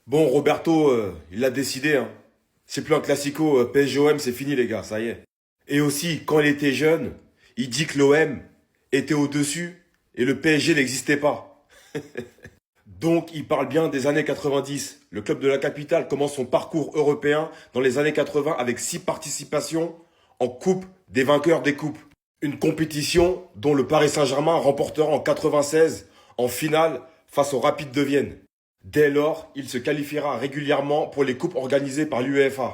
Bon, Roberto, il l'a décidé, hein. C'est plus un classico, PSG-OM, c'est fini les gars, ça y est. Et aussi, quand il était jeune, il dit que l'OM était au-dessus et le PSG n'existait pas. Donc, il parle bien des années 90. Le club de la capitale commence son parcours européen dans les années 80 avec 6 participations en Coupe des vainqueurs des coupes. Une compétition dont le Paris Saint-Germain remportera en 96 en finale face au Rapide de Vienne. Dès lors, il se qualifiera régulièrement pour les coupes organisées par l'UEFA.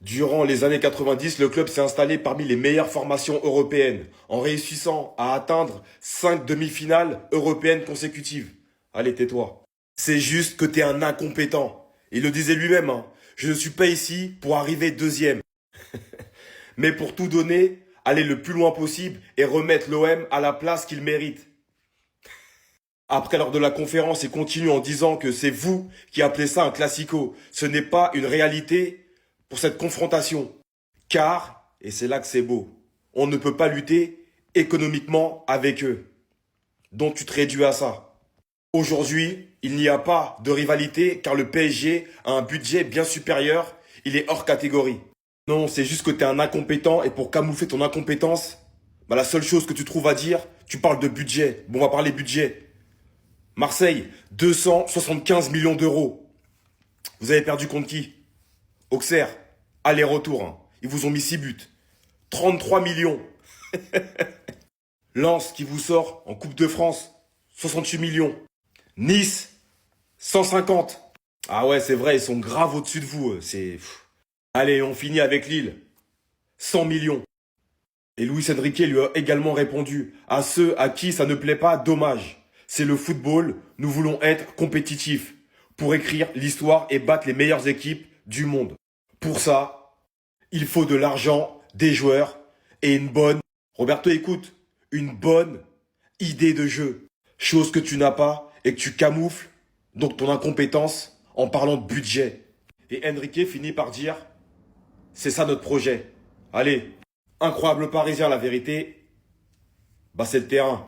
Durant les années 90, le club s'est installé parmi les meilleures formations européennes, en réussissant à atteindre 5 demi-finales européennes consécutives. Allez, tais-toi. C'est juste que t'es un incompétent. Il le disait lui-même, hein. Je ne suis pas ici pour arriver deuxième, mais pour tout donner, aller le plus loin possible et remettre l'OM à la place qu'il mérite. Après, lors de la conférence, il continue en disant que c'est vous qui appelez ça un classico. Ce n'est pas une réalité pour cette confrontation. Car, et c'est là que c'est beau, on ne peut pas lutter économiquement avec eux. Donc tu te réduis à ça. Aujourd'hui, il n'y a pas de rivalité car le PSG a un budget bien supérieur. Il est hors catégorie. Non, c'est juste que tu es un incompétent et pour camoufler ton incompétence, bah, la seule chose que tu trouves à dire, tu parles de budget. Bon, on va parler budget. Marseille, 275 millions d'euros. Vous avez perdu contre qui? Auxerre, aller-retour, hein. Ils vous ont mis 6 buts. 33 millions. Lens qui vous sort en Coupe de France, 68 millions. Nice, 150. Ah ouais, c'est vrai, ils sont grave au-dessus de vous. Allez, on finit avec Lille. 100 millions. Et Luis Enrique lui a également répondu: à ceux à qui ça ne plaît pas, dommage. C'est le football, nous voulons être compétitifs pour écrire l'histoire et battre les meilleures équipes du monde. Pour ça, il faut de l'argent, des joueurs et une bonne, Roberto écoute, une bonne idée de jeu. Chose que tu n'as pas et que tu camoufles, donc ton incompétence, en parlant de budget. Et Enrique finit par dire: c'est ça notre projet. Allez, incroyable parisien la vérité, bah c'est le terrain.